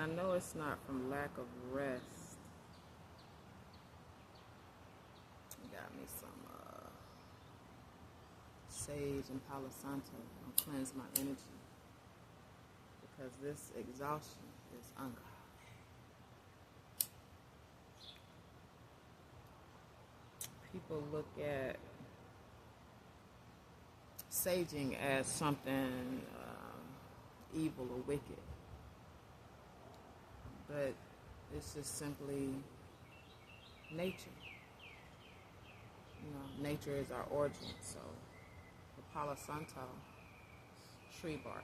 I know it's not from lack of rest. Got me some sage and Palo Santo and cleanse my energy because this exhaustion is ungodly. People look at saging as something evil or wicked, but it's just simply nature. Nature is our origin. So the Palo Santo, tree bark.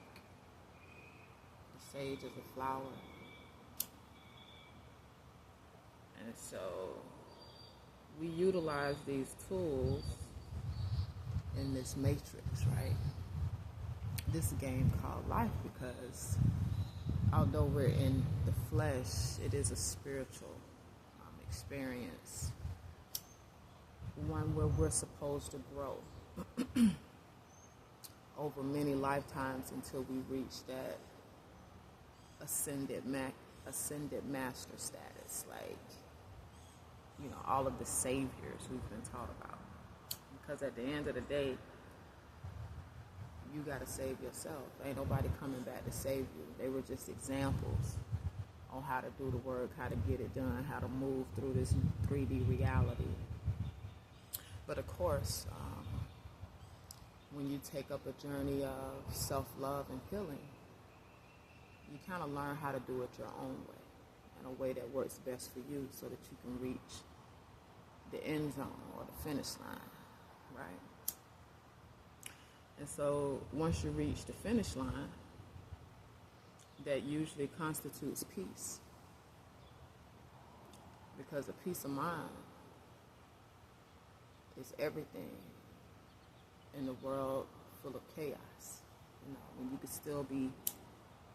The sage is a flower. And so we utilize these tools in this matrix, right? This game called life, because although we're in the flesh, it is a spiritual experience, one where we're supposed to grow over many lifetimes until we reach that ascended master status, like all of the saviors we've been taught about. Because at the end of the day, you got to save yourself. Ain't nobody coming back to save you. They were just examples on how to do the work, how to get it done, how to move through this 3D reality. But of course, when you take up a journey of self-love and healing, you kind of learn how to do it your own way, in a way that works best for you, so that you can reach the end zone or the finish line, right? And so once you reach the finish line, that usually constitutes peace. Because a peace of mind is everything in a world full of chaos. When you can still be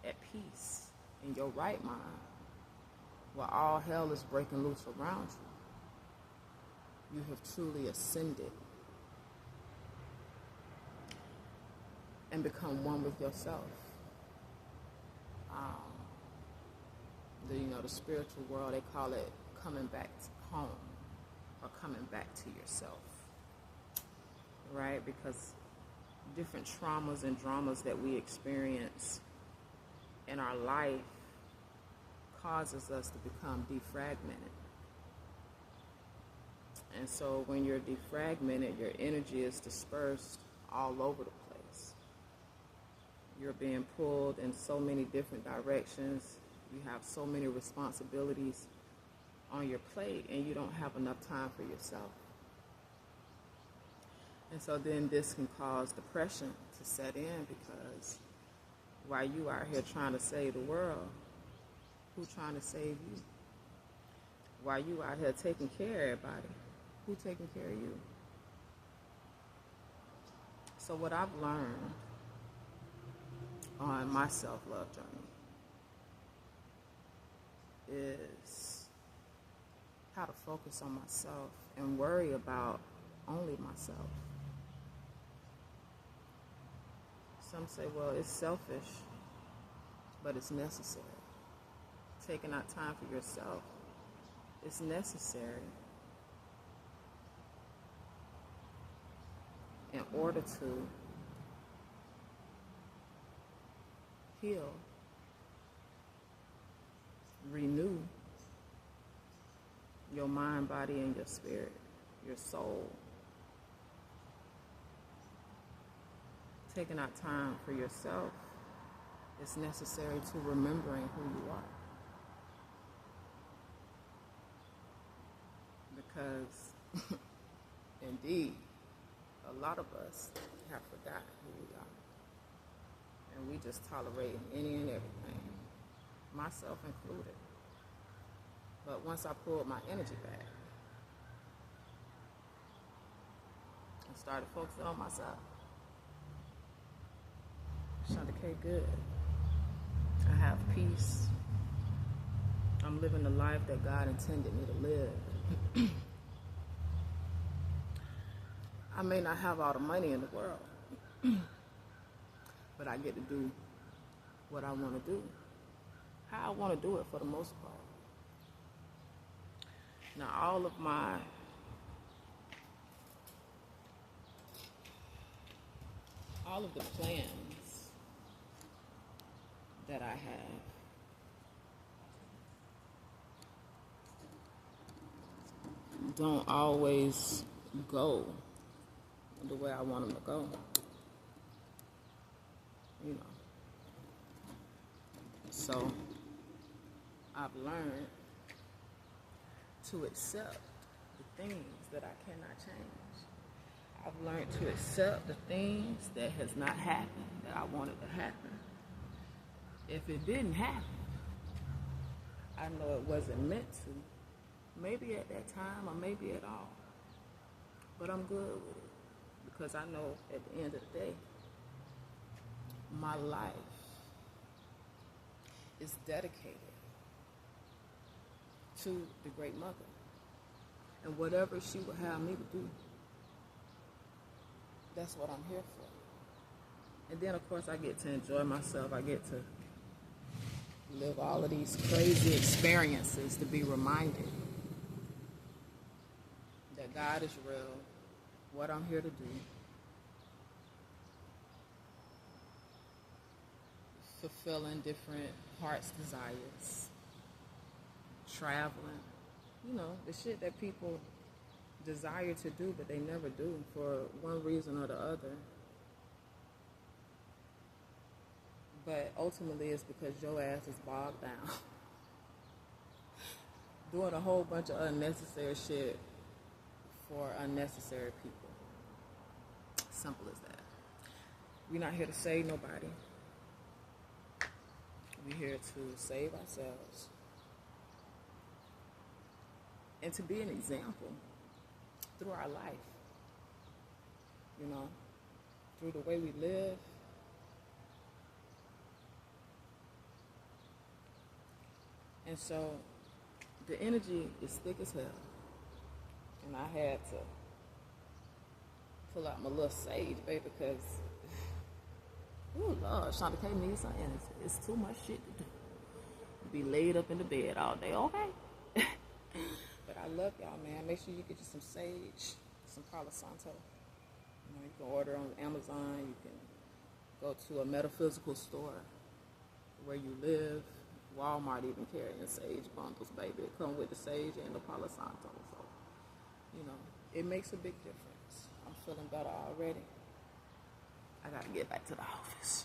at peace in your right mind, while all hell is breaking loose around you, you have truly ascended and become one with yourself. The spiritual world, they call it coming back home, or coming back to yourself, right? Because different traumas and dramas that we experience in our life causes us to become defragmented. And so when you're defragmented, your energy is dispersed all over the place. You're being pulled in so many different directions. You have so many responsibilities on your plate, and you don't have enough time for yourself. And so then this can cause depression to set in, because while you are here trying to save the world, who's trying to save you? While you out here taking care of everybody, who's taking care of you? So what I've learned on my self-love journey is how to focus on myself and worry about only myself. Some say, well, it's selfish, but it's necessary. Taking out time for yourself is necessary in order to heal, renew your mind, body, and your spirit, your soul. Taking out time for yourself is necessary to remembering who you are. Because, indeed, a lot of us have forgotten who we are. And we just tolerate any and everything, myself included. But once I pulled my energy back and started focusing on myself, Shonda K, good. I have peace. I'm living the life that God intended me to live. I may not have all the money in the world, but I get to do what I want to do, how I want to do it for the most part. Now, all of the plans that I have don't always go the way I want them to go. You know. So I've learned to accept the things that I cannot change. I've learned to accept the things that has not happened that I wanted to happen. If it didn't happen, I know it wasn't meant to. Maybe at that time or maybe at all. But I'm good with it because I know at the end of the day, my life is dedicated to the Great Mother. And whatever she would have me to do, that's what I'm here for. And then, of course, I get to enjoy myself. I get to live all of these crazy experiences to be reminded that God is real, what I'm here to do, fulfilling different heart's desires, traveling, you know, the shit that people desire to do but they never do for one reason or the other. But ultimately it's because your ass is bogged down doing a whole bunch of unnecessary shit for unnecessary people. Simple as that. We're not here to save nobody. We're here to save ourselves and to be an example through our life, you know, through the way we live. And so the energy is thick as hell. And I had to pull out my little sage, baby, because, oh Lord, Shonda K needs some energy. It's too much shit to do. Be laid up in the bed all day, okay? But I love y'all, man. Make sure you get you some sage, some Palo Santo. You know, you can order on Amazon. You can go to a metaphysical store where you live. Walmart even carrying sage bundles, baby. It come with the sage and the Palo Santo. So, you know, it makes a big difference. I'm feeling better already. I got to get back to the office.